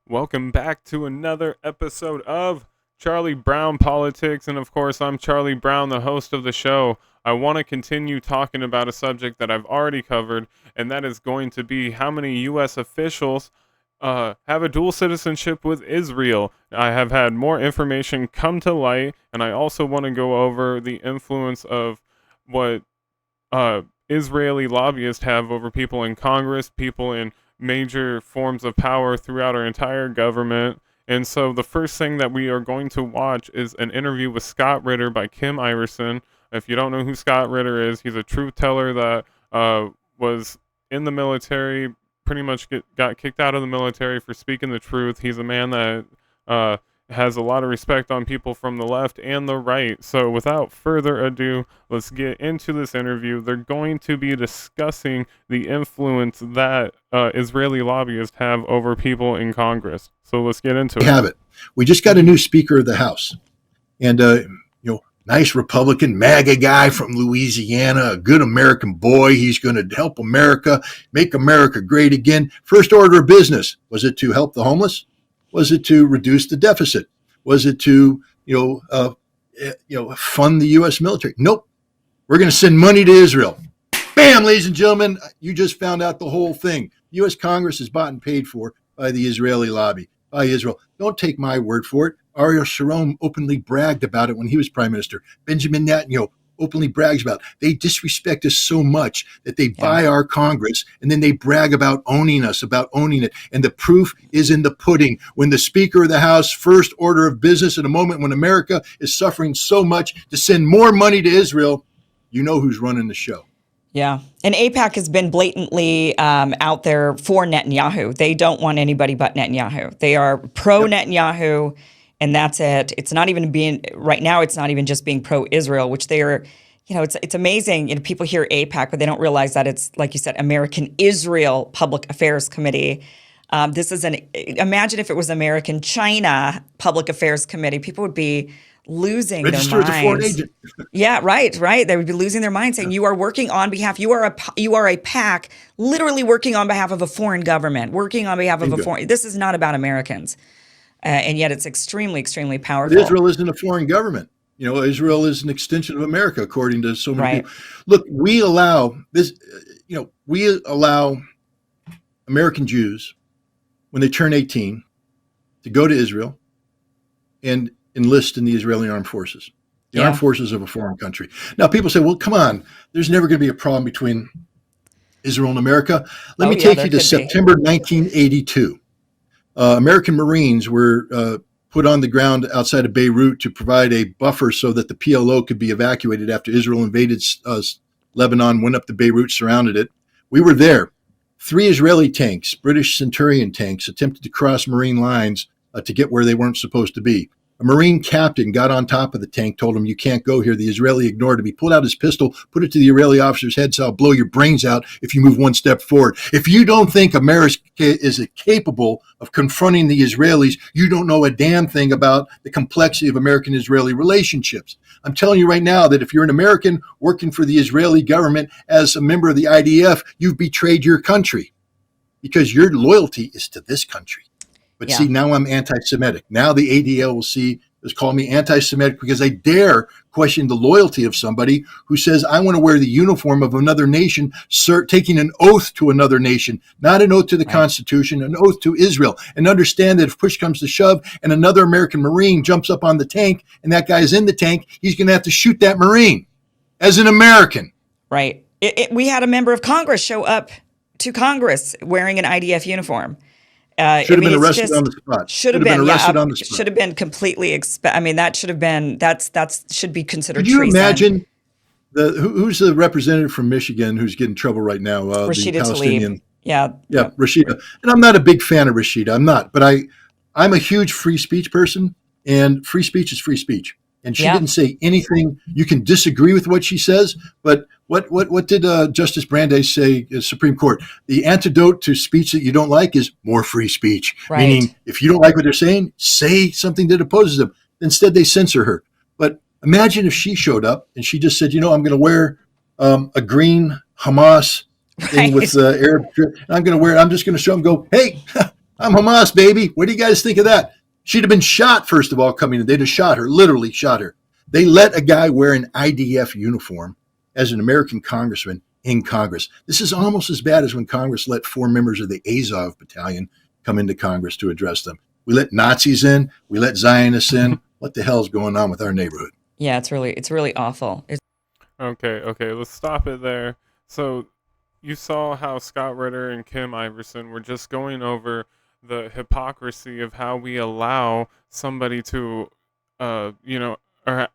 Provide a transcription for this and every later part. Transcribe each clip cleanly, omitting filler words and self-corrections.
Welcome back to another episode of Charlie Brown Politics. And of course, I'm Charlie Brown, the host of the show. I want to continue talking about a subject that I've already covered, and that is going to be how many U.S. officials have a dual citizenship with Israel. I have had more information come to light, and I also want to go over the influence of what Israeli lobbyists have over people in Congress, people in major forms of power throughout our entire government. And so the first thing that we are going to watch is an interview with Scott Ritter by Kim Iverson. If you don't know who Scott Ritter is, he's a truth teller that was in the military, pretty much got kicked out of the military for speaking the truth. He's a man that has a lot of respect on people from the left and the right. So without further ado, let's get into this interview. They're going to be discussing the influence that Israeli lobbyists have over people in Congress. So let's get into it. We have it. We just got a new Speaker of the House. And, nice Republican MAGA guy from Louisiana, a good American boy. He's going to help America, make America great again. First order of business. Was it to help the homeless? Was it to reduce the deficit? Was it to, fund the U.S. military? Nope. We're going to send money to Israel. Bam, ladies and gentlemen, you just found out the whole thing. U.S. Congress is bought and paid for by the Israeli lobby, by Israel. Don't take my word for it. Ariel Sharon openly bragged about it when he was prime minister. Benjamin Netanyahu openly brags about it. They disrespect us so much that they buy our Congress and then they brag about owning us, about owning it. And the proof is in the pudding. When the Speaker of the House, first order of business, in a moment when America is suffering so much, to send more money to Israel, you know who's running the show. Yeah. And AIPAC has been blatantly out there for Netanyahu. They don't want anybody but Netanyahu. They are pro-Netanyahu, and that's it. It's not even being, right now, it's not even just being pro-Israel, which they are, it's amazing. People hear AIPAC, but they don't realize that it's, like you said, American Israel Public Affairs Committee. This is imagine if it was American China Public Affairs Committee. People would be losing their minds. Register as a foreign agent. Yeah, right. They would be losing their minds, saying you are working on behalf. You are a PAC, literally working on behalf of a foreign government, working on behalf of a foreign. This is not about Americans, and yet it's extremely, extremely powerful. But Israel isn't a foreign government. Israel is an extension of America, according to so many people. Look, we allow this. We allow American Jews when they turn 18 to go to Israel and enlist in the Israeli armed forces, the armed forces of a foreign country. Now, people say, well, come on, there's never going to be a problem between Israel and America. Let me take you to September 1982. American Marines were put on the ground outside of Beirut to provide a buffer so that the PLO could be evacuated after Israel invaded Lebanon, went up to Beirut, surrounded it. We were there. 3 Israeli tanks, British Centurion tanks, attempted to cross Marine lines to get where they weren't supposed to be. A Marine captain got on top of the tank, told him, you can't go here. The Israeli ignored him. He pulled out his pistol, put it to the Israeli officer's head, so I'll blow your brains out if you move one step forward. If you don't think America is capable of confronting the Israelis, you don't know a damn thing about the complexity of American-Israeli relationships. I'm telling you right now that if you're an American working for the Israeli government as a member of the IDF, you've betrayed your country because your loyalty is to this country. But see, now I'm anti-Semitic. Now the ADL will call me anti-Semitic because I dare question the loyalty of somebody who says, I want to wear the uniform of another nation, taking an oath to another nation, not an oath to the Constitution, an oath to Israel. And understand that if push comes to shove and another American Marine jumps up on the tank and that guy's in the tank, he's going to have to shoot that Marine as an American. Right. We had a member of Congress show up to Congress wearing an IDF uniform. Should have been arrested on the spot. Should have been arrested on the spot. Should have been completely. That should have been. That should be considered. Could you treason. imagine who's the representative from Michigan who's getting in trouble right now? Rashida the Palestinian. Tlaib. Yeah, Rashida. And I'm not a big fan of Rashida. I'm not, but I'm a huge free speech person, and free speech is free speech. And she didn't say anything. You can disagree with what she says, but what did Justice Brandeis say in Supreme Court? The antidote to speech that you don't like is more free speech. Right. Meaning, if you don't like what they're saying, say something that opposes them. Instead, they censor her. But imagine if she showed up and she just said, I'm going to wear a green Hamas thing with Arab. I'm going to wear it. I'm just going to show them, go, hey, I'm Hamas, baby. What do you guys think of that? She'd have been shot, first of all, coming in. They'd have shot her, literally shot her. They let a guy wear an IDF uniform as an American congressman in Congress. This is almost as bad as when Congress let 4 members of the Azov battalion come into Congress to address them. We let Nazis in. We let Zionists in. What the hell's going on with our neighborhood? Yeah, it's really awful. Okay, let's stop it there. So you saw how Scott Ritter and Kim Iverson were just going over the hypocrisy of how we allow somebody to, or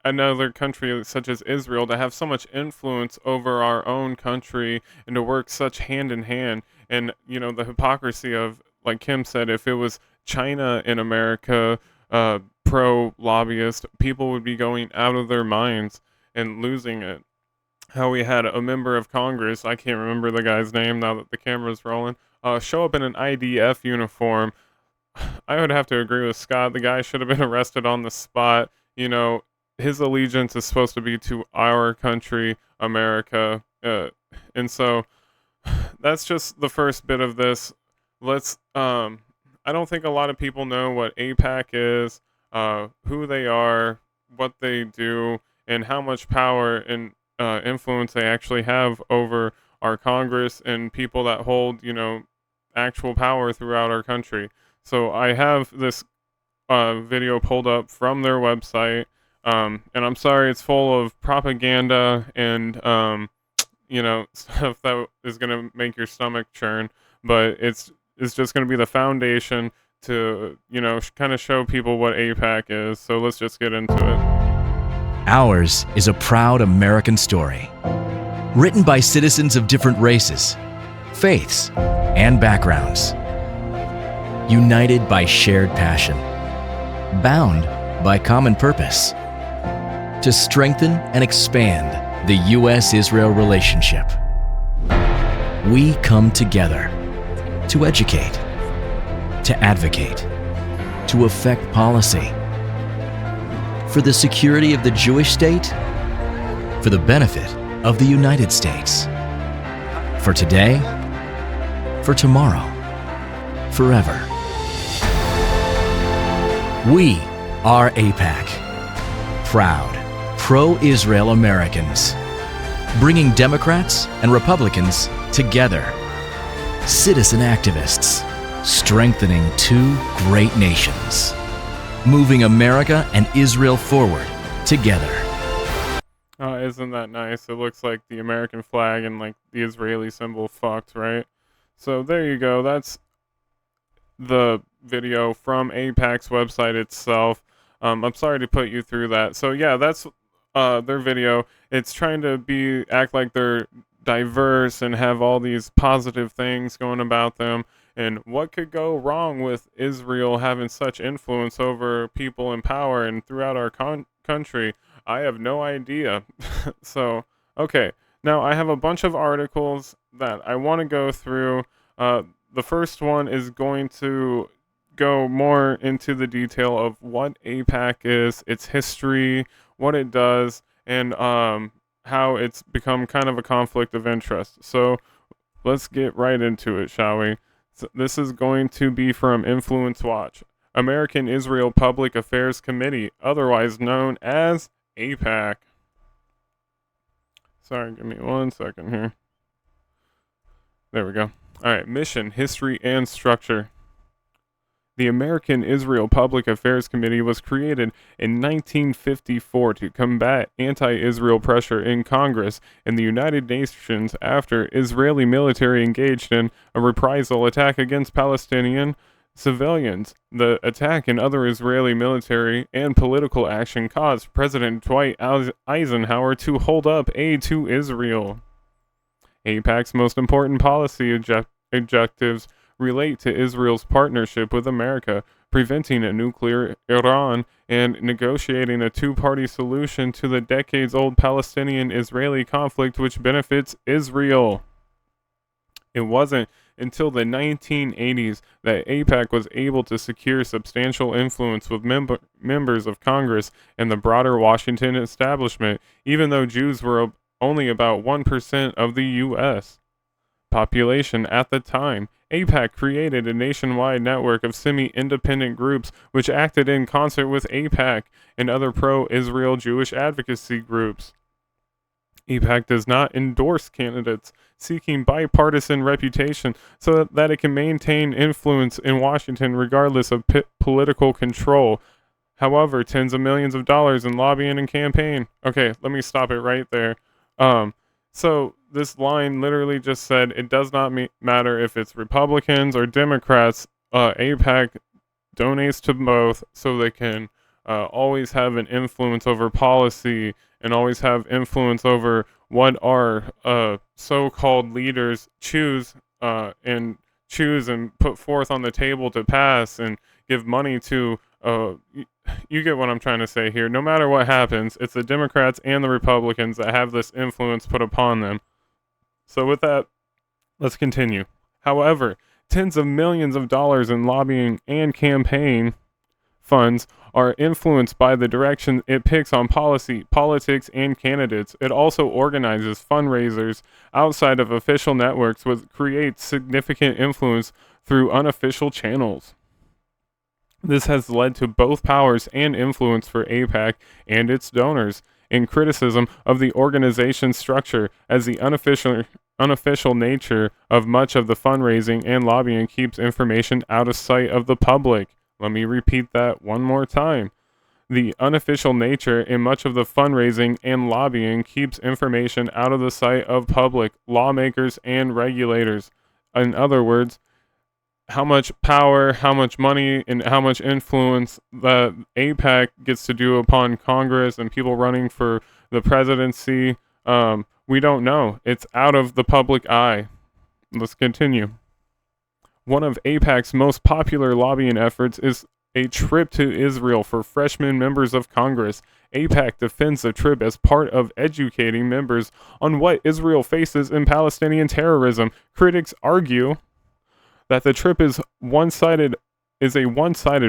another country such as Israel to have so much influence over our own country and to work such hand in hand. And, the hypocrisy of, like Kim said, if it was China in America, pro lobbyist, people would be going out of their minds and losing it. How we had a member of Congress, I can't remember the guy's name now that the camera's rolling, show up in an IDF uniform. I would have to agree with Scott. The guy should have been arrested on the spot. His allegiance is supposed to be to our country, America. And so that's just the first bit of this. I don't think a lot of people know what AIPAC is, who they are, what they do, and how much power and influence they actually have over our Congress and people that hold, actual power throughout our country. So I have this video pulled up from their website, and I'm sorry it's full of propaganda and, stuff that is going to make your stomach churn, but it's just going to be the foundation to, kind of show people what AIPAC is. So let's just get into it. Ours is a proud American story, written by citizens of different races, faiths, and backgrounds, united by shared passion, bound by common purpose, to strengthen and expand the U.S.-Israel relationship. We come together to educate, to advocate, to affect policy, for the security of the Jewish state, for the benefit of the United States, for today, for tomorrow, forever. We are AIPAC, proud, pro-Israel Americans, bringing Democrats and Republicans together, citizen activists, strengthening 2 great nations, moving America and Israel forward together. Isn't that nice? It looks like the American flag and like the Israeli symbol fucked, right? So there you go. That's the video from AIPAC's website itself. I'm sorry to put you through that. So yeah, that's their video. It's trying to act like they're diverse and have all these positive things going about them. And what could go wrong with Israel having such influence over people in power and throughout our country? I have no idea. So, okay. Now, I have a bunch of articles that I want to go through. The first one is going to go more into the detail of what AIPAC is, its history, what it does, and how it's become kind of a conflict of interest. So, let's get right into it, shall we? So this is going to be from Influence Watch. American Israel Public Affairs Committee, otherwise known as AIPAC. Sorry, give me 1 second here. There we go. All right, mission, history, and structure. The American Israel Public Affairs Committee was created in 1954 to combat anti-Israel pressure in Congress and the United Nations after Israeli military engaged in a reprisal attack against Palestinian civilians. The attack and other Israeli military and political action caused President Dwight Eisenhower to hold up aid to Israel. AIPAC's most important policy objectives relate to Israel's partnership with America, preventing a nuclear Iran, and negotiating a 2-party solution to the decades-old Palestinian-Israeli conflict which benefits Israel. It wasn't until the 1980s that AIPAC was able to secure substantial influence with members of Congress and the broader Washington establishment, even though Jews were only about 1% of the U.S. population at the time. AIPAC created a nationwide network of semi-independent groups which acted in concert with AIPAC and other pro-Israel Jewish advocacy groups. AIPAC does not endorse candidates seeking bipartisan reputation so that it can maintain influence in Washington regardless of political control. However, tens of millions of dollars in lobbying and campaign. Okay, let me stop it right there. So this line literally just said it does not matter if it's Republicans or Democrats. AIPAC donates to both so they can always have an influence over policy and always have influence over what our so-called leaders choose and put forth on the table to pass and give money to. You get what I'm trying to say here. No matter what happens, it's the Democrats and the Republicans that have this influence put upon them. So with that, let's continue. However, tens of millions of dollars in lobbying and campaign funds are influenced by the direction it picks on policy, politics, and candidates. It also organizes fundraisers outside of official networks, which creates significant influence through unofficial channels. This has led to both powers and influence for AIPAC and its donors in criticism of the organization's structure, as the unofficial nature of much of the fundraising and lobbying keeps information out of sight of the public. Let me repeat that one more time. The unofficial nature in much of the fundraising and lobbying keeps information out of the sight of public, lawmakers, and regulators. In other words, how much power, how much money, and how much influence that AIPAC gets to do upon Congress and people running for the presidency, we don't know. It's out of the public eye. Let's continue. One of AIPAC's most popular lobbying efforts is a trip to Israel for freshman members of Congress. AIPAC defends the trip as part of educating members on what Israel faces in Palestinian terrorism. Critics argue that the trip is a one-sided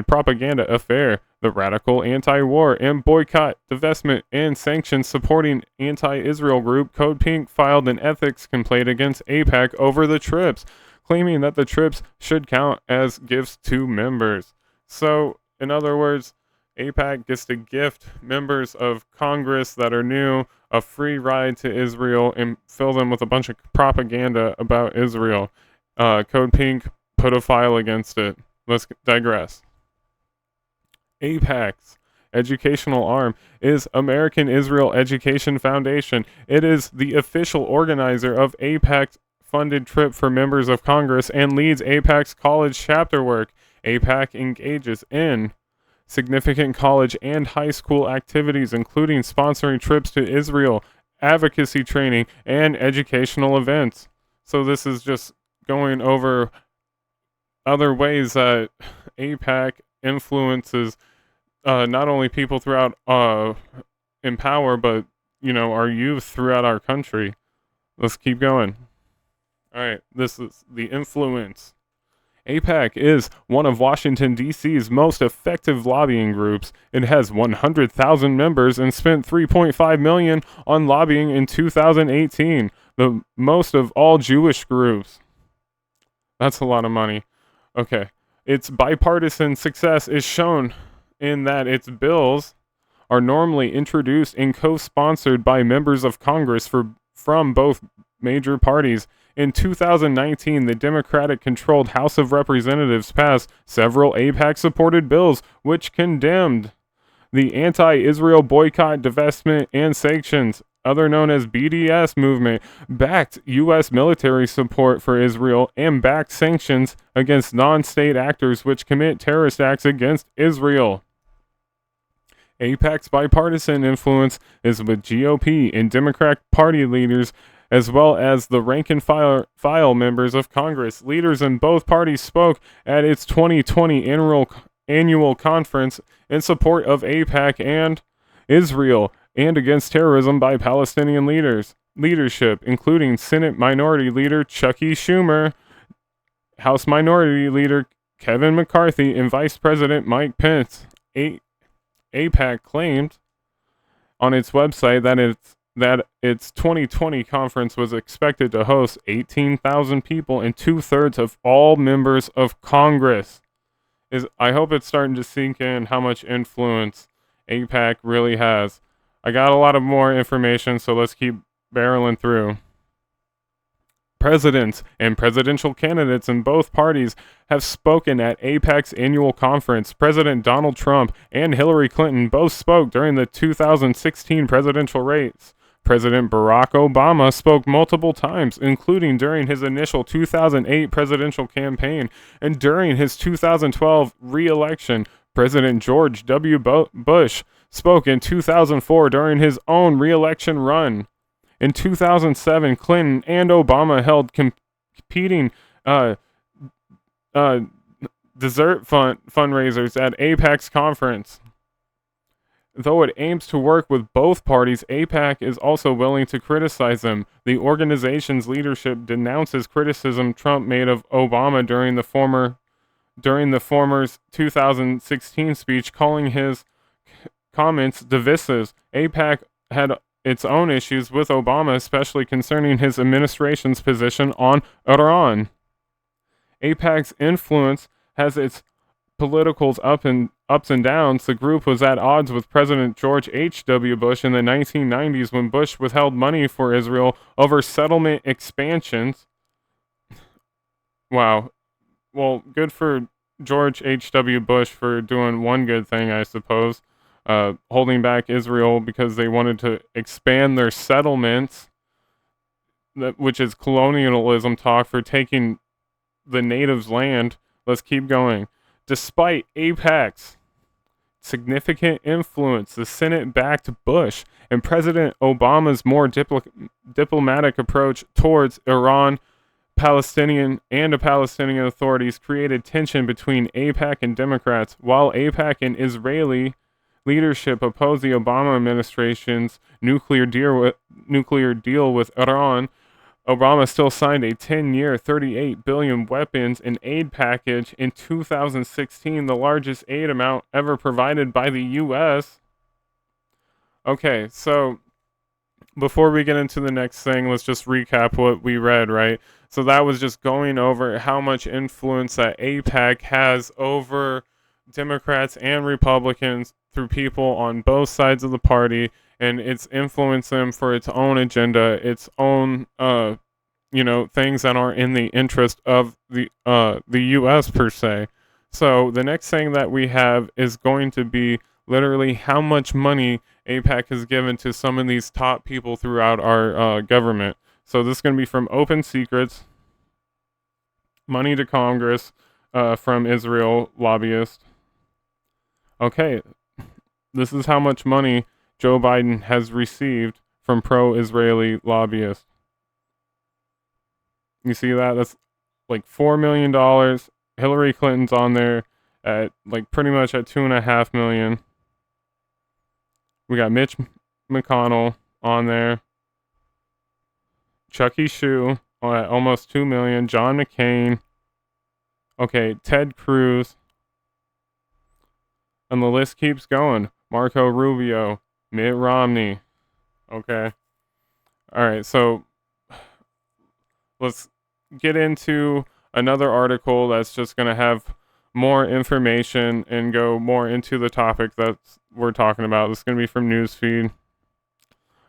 propaganda affair. The radical anti-war and boycott, divestment, and sanctions supporting anti-Israel group Code Pink filed an ethics complaint against AIPAC over the trips, claiming that the trips should count as gifts to members. So, in other words, AIPAC gets to gift members of Congress that are new a free ride to Israel and fill them with a bunch of propaganda about Israel. Code Pink put a file against it. Let's digress. AIPAC'S educational arm is American Israel Education Foundation. It is the official organizer of AIPAC's funded trip for members of Congress and leads AIPAC's college chapter work. AIPAC engages in significant college and high school activities, including sponsoring trips to Israel, advocacy training, and educational events. So this is just going over other ways that AIPAC influences not only people throughout in power, but our youth throughout our country. Let's keep going. All right, this is the influence. AIPAC is one of Washington, D.C.'s most effective lobbying groups. It has 100,000 members and spent $3.5 million on lobbying in 2018, the most of all Jewish groups. That's a lot of money. Okay. Its bipartisan success is shown in that its bills are normally introduced and co-sponsored by members of Congress from both major parties. In 2019, the Democratic-controlled House of Representatives passed several AIPAC-supported bills which condemned the anti-Israel boycott, divestment, and sanctions, other known as BDS movement, backed U.S. military support for Israel, and backed sanctions against non-state actors which commit terrorist acts against Israel. AIPAC's bipartisan influence is with GOP and Democrat Party leaders, as well as the rank-and-file members of Congress. Leaders in both parties spoke at its 2020 annual conference in support of AIPAC and Israel and against terrorism by Palestinian leadership, including Senate Minority Leader Chucky Schumer, House Minority Leader Kevin McCarthy, and Vice President Mike Pence. AIPAC claimed on its website that its that its 2020 conference was expected to host 18,000 people and 2/3 of all members of Congress. I hope it's starting to sink in how much influence AIPAC really has. I got a lot of more information, so let's keep barreling through. Presidents and presidential candidates in both parties have spoken at AIPAC's annual conference. President Donald Trump and Hillary Clinton both spoke during the 2016 presidential race. President Barack Obama spoke multiple times, including during his initial 2008 presidential campaign and during his 2012 re-election. President George W. Bush spoke in 2004 during his own re-election run. In 2007, Clinton and Obama held competing dessert fundraisers at AIPAC'S conference. Though it aims to work with both parties, AIPAC is also willing to criticize them. The organization's leadership denounces criticism Trump made of Obama during the former's 2016 speech, calling his comments divisive. AIPAC had its own issues with Obama, especially concerning his administration's position on Iran. AIPAC's influence has its politicals ups and downs. The group was at odds with President George H.W. Bush in the 1990s when Bush withheld money for Israel over settlement expansions. Wow. Well, good for George H.W. Bush for doing one good thing, I suppose. Holding back Israel because they wanted to expand their settlements, which is colonialism talk for taking the natives' land. Let's keep going. Despite AIPAC's significant influence, the Senate backed Bush and President Obama's more diplomatic approach towards Iran, Palestinian authorities created tension between AIPAC and Democrats, while AIPAC and Israeli leadership opposed the Obama administration's nuclear deal with Iran. Obama still signed a 10-year, $38 billion weapons and aid package in 2016, the largest aid amount ever provided by the U.S. Okay, so before we get into the next thing, let's just recap what we read, right? So that was just going over how much influence that AIPAC has over Democrats and Republicans through people on both sides of the party, and it's influenced them for its own agenda, its own, things that aren't in the interest of the U.S. per se. So the next thing that we have is going to be literally how much money AIPAC has given to some of these top people throughout our government. So this is going to be from Open Secrets, Money to Congress, from Israel, lobbyist. Okay, this is how much money Joe Biden has received from pro-Israeli lobbyists. You see that? That's like $4 million. Hillary Clinton's on there at pretty much at $2.5 million. We got Mitch McConnell on there. Chucky Schuh at almost $2 million. John McCain. Okay, Ted Cruz. And the list keeps going. Marco Rubio, Mitt Romney. Okay. All right, so let's get into another article that's just going to have more information and go more into the topic that we're talking about. This is going to be from Newsfeed.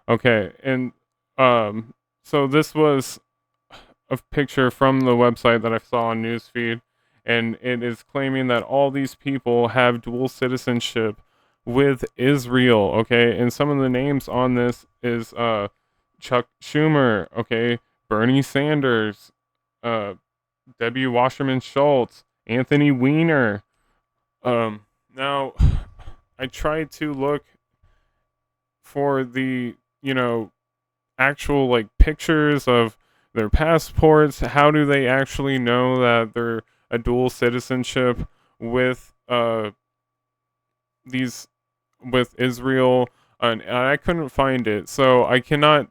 Okay, and so this was a picture from the website that I saw on Newsfeed, and it is claiming that all these people have dual citizenship with Israel, okay? And some of the names on this is Chuck Schumer, okay? Bernie Sanders, Debbie Wasserman Schultz, Anthony Weiner. Now, I tried to look for the, actual pictures of their passports. How do they actually know that they're a dual citizenship with with Israel? And I couldn't find it, so I cannot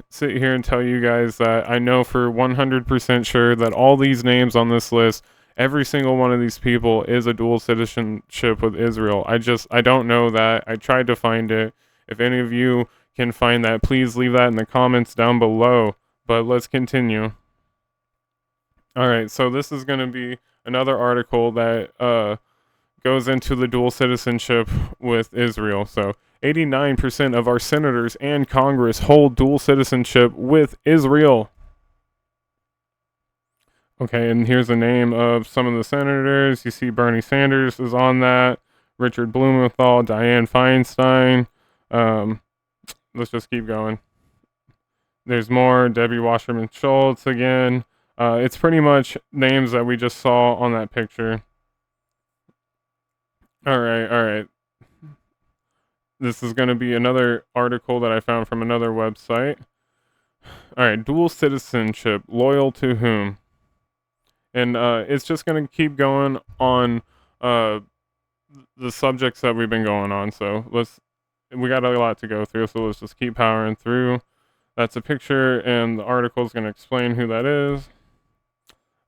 sit here and tell you guys that I know for 100% sure that all these names on this list, every single one of these people is a dual citizenship with Israel. I don't know that. I tried to find it. If any of you can find that, please leave that in the comments down below. But let's continue. All right, so this is going to be another article that goes into the dual citizenship with Israel. So 89% of our senators and Congress hold dual citizenship with Israel. Okay, and here's the name of some of the senators. You see Bernie Sanders is on that, Richard Blumenthal, Dianne Feinstein. Let's just keep going. There's more, Debbie Wasserman Schultz again. It's pretty much names that we just saw on that picture. All right. This is going to be another article that I found from another website. All right, dual citizenship, loyal to whom? And it's just going to keep going on the subjects that we've been going on. So we got a lot to go through, so let's just keep powering through. That's a picture, and the article is going to explain who that is.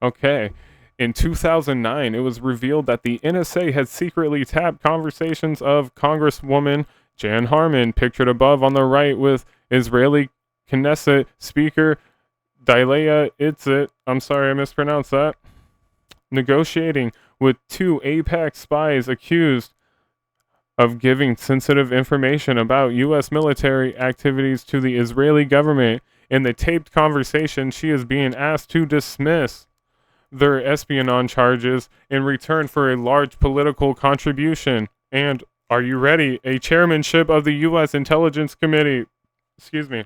Okay. In 2009, it was revealed that the NSA had secretly tapped conversations of Congresswoman Jan Harman, pictured above on the right, with Israeli Knesset Speaker Dilea Itzit, I'm sorry I mispronounced that, negotiating with two AIPAC'S spies accused of giving sensitive information about U.S. military activities to the Israeli government. In the taped conversation, she is being asked to dismiss their espionage charges in return for a large political contribution and, are you ready, a chairmanship of the U.S. Intelligence Committee. Excuse me.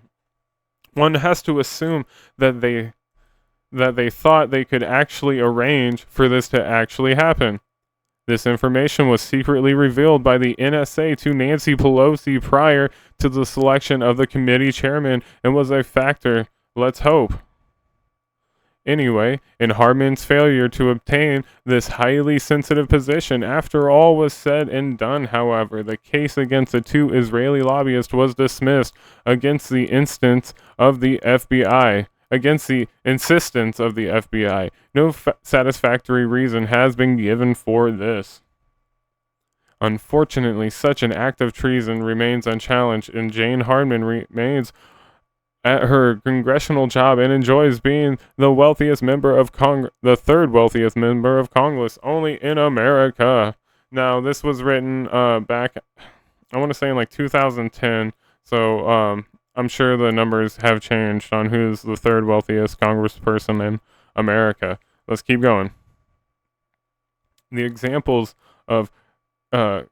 One has to assume that they thought they could actually arrange for this to actually happen. This information was secretly revealed by the NSA to Nancy Pelosi prior to the selection of the committee chairman and was a factor, let's hope. Anyway, in Harman's failure to obtain this highly sensitive position, after all was said and done, however, the case against the two Israeli lobbyists was dismissed against the insistence of the FBI. No satisfactory reason has been given for this. Unfortunately, such an act of treason remains unchallenged, and Jane Harman remains at her congressional job and enjoys being the wealthiest member of the third wealthiest member of Congress, only in America. Now, this was written back, I want to say in like 2010, so I'm sure the numbers have changed on who's the third wealthiest congressperson in America. Let's keep going. The examples of Kayhan,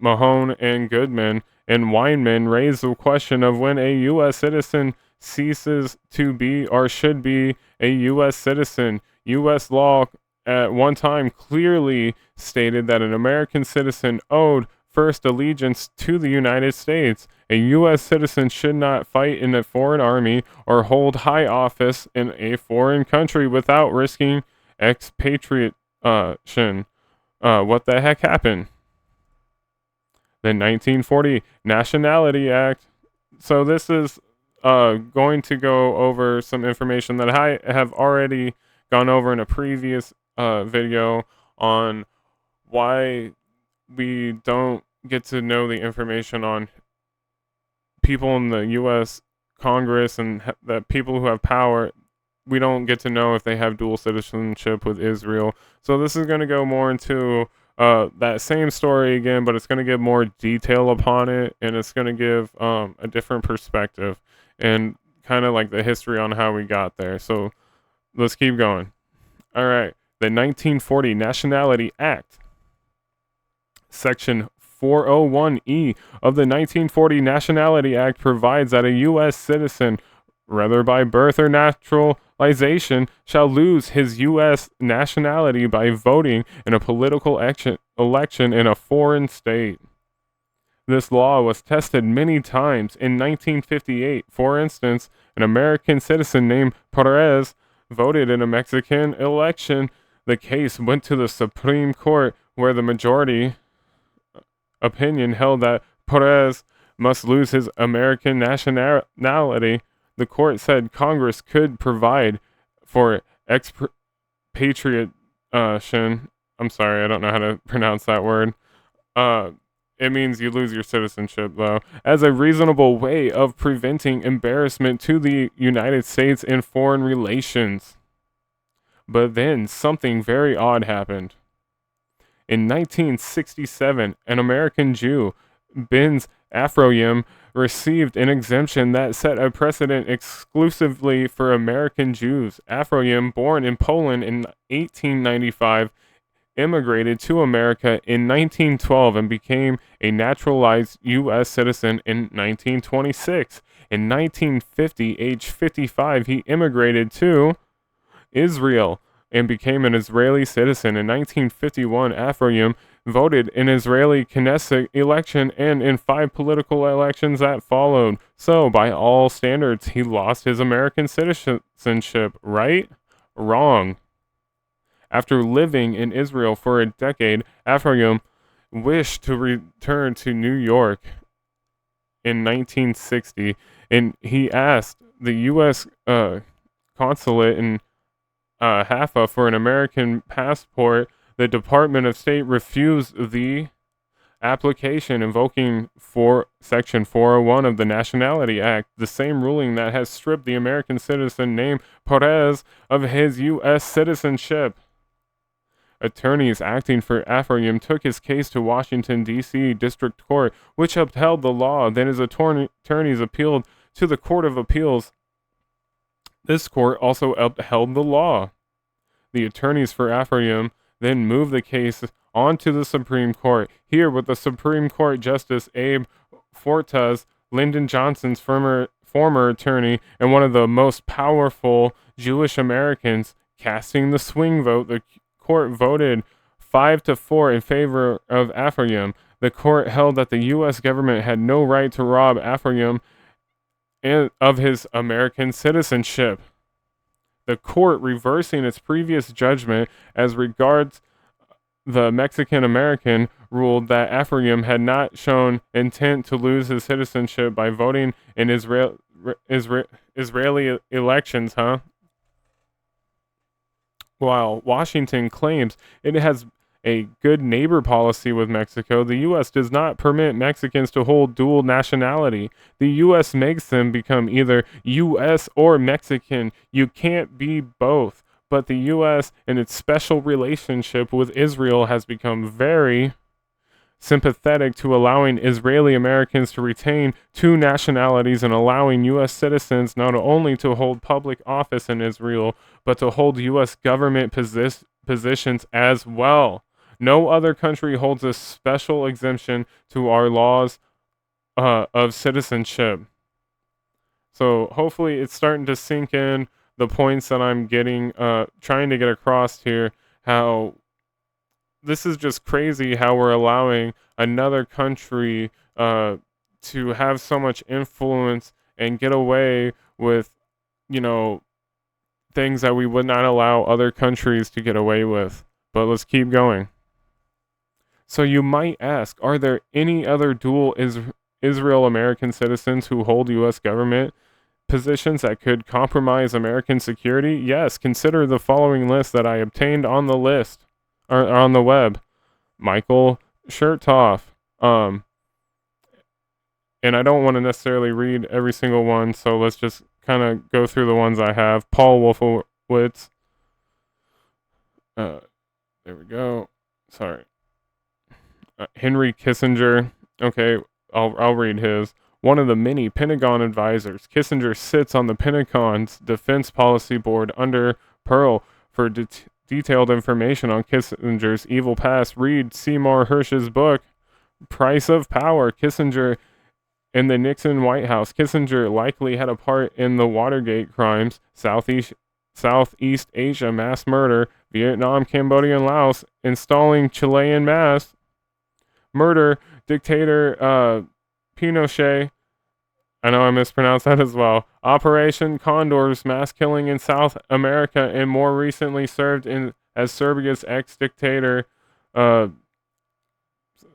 Mahone, and Goodman and Weinman raise the question of when a U.S. citizen ceases to be or should be a U.S. citizen. U.S. law at one time clearly stated that an American citizen owed first allegiance to the United States. A U.S. citizen should not fight in a foreign army or hold high office in a foreign country without risking expatriation. What the heck happened? The 1940 Nationality Act. So this is going to go over some information that I have already gone over in a previous video on why we don't get to know the information on people in the U.S. Congress and the people who have power. We don't get to know if they have dual citizenship with Israel. So this is going to go more into that same story again, but it's going to give more detail upon it, and it's going to give a different perspective and kind of like the history on how we got there. So let's keep going. All right. The 1940 Nationality Act. Section 401E of the 1940 Nationality Act provides that a U.S. citizen, whether by birth or naturalization, shall lose his U.S. nationality by voting in a political election in a foreign state. This law was tested many times. In 1958, for instance, an American citizen named Perez voted in a Mexican election. The case went to the Supreme Court, where the majority opinion held that Perez must lose his American nationality. The court said Congress could provide for expatriation. I'm sorry, I don't know how to pronounce that word. It means you lose your citizenship, though, as a reasonable way of preventing embarrassment to the United States in foreign relations. But then something very odd happened. In 1967, an American Jew, Benz Afroyim, received an exemption that set a precedent exclusively for American Jews. Afroyim, born in Poland in 1895, immigrated to America in 1912 and became a naturalized U.S. citizen in 1926. In 1950, age 55, he immigrated to Israel and became an Israeli citizen. In 1951, Afroyim voted in Israeli Knesset election and in 5 political elections that followed. So, by all standards, he lost his American citizenship, right? Wrong. After living in Israel for a decade, Afroyim wished to return to New York in 1960, and he asked the U.S. consulate in Haifa for an American passport. The Department of State refused the application, invoking Section 401 of the Nationality Act, the same ruling that has stripped the American citizen named Perez of his U.S. citizenship. Attorneys acting for Afroyim took his case to Washington, D.C. District Court, which upheld the law. Then his attorneys appealed to the Court of Appeals. This court also upheld the law. The attorneys for Afroyim then moved the case on to the Supreme Court. Here, with the Supreme Court Justice Abe Fortas, Lyndon Johnson's former attorney and one of the most powerful Jewish Americans, casting the swing vote, the court voted 5-4 in favor of Afroyim. The court held that the U.S. government had no right to rob Afroyim of his American citizenship. The court, reversing its previous judgment as regards the Mexican American, ruled that Afroyim had not shown intent to lose his citizenship by voting in Israeli elections, While Washington claims it has a good neighbor policy with Mexico, the U.S. does not permit Mexicans to hold dual nationality. The U.S. makes them become either U.S. or Mexican. You can't be both. But the U.S., in its special relationship with Israel, has become very sympathetic to allowing Israeli Americans to retain 2 nationalities and allowing U.S. citizens not only to hold public office in Israel, but to hold U.S. government positions as well. No other country holds a special exemption to our laws of citizenship. So hopefully it's starting to sink in, the points that I'm trying to get across here, how this is just crazy how we're allowing another country to have so much influence and get away with, things that we would not allow other countries to get away with. But let's keep going. So you might ask, are there any other dual Israel American citizens who hold U.S. government positions that could compromise American security? Yes, consider the following list that I obtained on the list, or on the web. Michael Chertoff. And I don't want to necessarily read every single one, so let's just kind of go through the ones I have. Paul Wolfowitz. There we go. Sorry. Henry Kissinger. Okay, I'll read his. One of the many Pentagon advisors. Kissinger sits on the Pentagon's Defense Policy Board under Pearl. For detailed information on Kissinger's evil past, read Seymour Hersh's book, Price of Power. Kissinger in the Nixon White House. Kissinger likely had a part in the Watergate crimes, Southeast Asia mass murder, Vietnam, Cambodia, and Laos, installing Chilean mass murder, dictator Pinochet. I know I mispronounced that as well. Operation Condor's mass killing in South America, and more recently served as Serbia's ex-dictator. I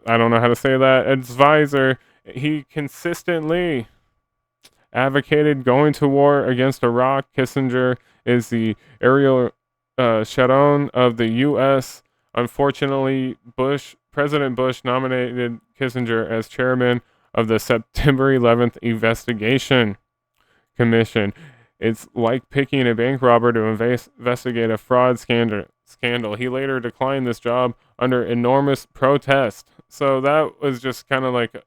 don't know how to say that. Advisor. He consistently advocated going to war against Iraq. Kissinger is the Ariel Sharon of the U.S. Unfortunately, Bush President Bush nominated Kissinger as chairman of the September 11th Investigation Commission. It's like picking a bank robber to investigate a fraud scandal. He later declined this job under enormous protest. So that was just kind of like,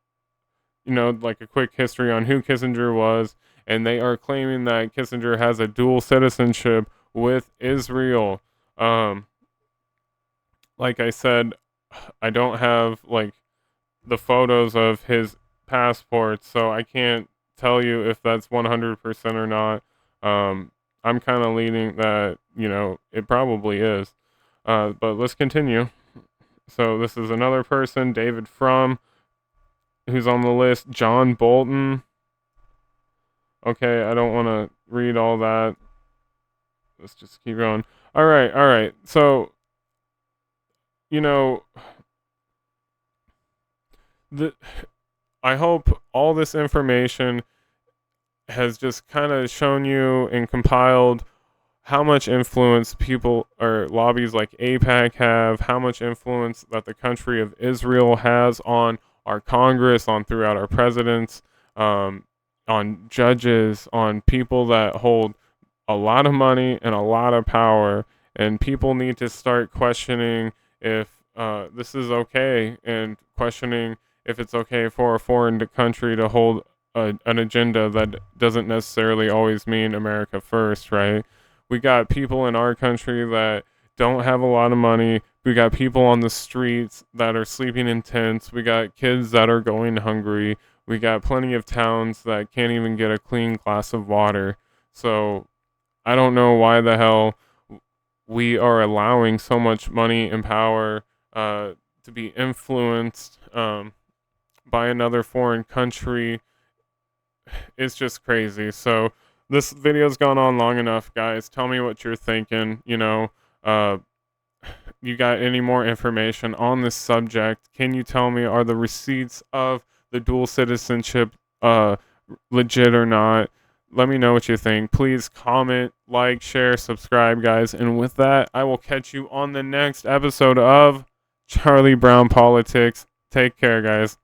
like a quick history on who Kissinger was. And they are claiming that Kissinger has a dual citizenship with Israel. Like I said, I don't have like the photos of his passport, so I can't tell you if that's 100% or not. I'm kind of leaning that, it probably is. But let's continue. So this is another person, David Frum, who's on the list. John Bolton. Okay, I don't want to read all that. Let's just keep going. All right. So, I hope all this information has just kind of shown you and compiled how much influence people or lobbies like AIPAC have, how much influence that the country of Israel has on our Congress, on throughout our presidents, on judges, on people that hold a lot of money and a lot of power. And people need to start questioning if this is okay, and questioning if it's okay for a foreign country to hold an agenda that doesn't necessarily always mean America first, right? We got people in our country that don't have a lot of money. We got people on the streets that are sleeping in tents. We got kids that are going hungry. We got plenty of towns that can't even get a clean glass of water. So I don't know why the hell we are allowing so much money and power to be influenced by another foreign country. It's just crazy. So this video's gone on long enough, guys. Tell me what you're thinking. You got any more information on this subject? Can you tell me, are the receipts of the dual citizenship legit or not? Let me know what you think. Please comment, like, share, subscribe, guys. And with that, I will catch you on the next episode of Charlie Brown Politics. Take care, guys.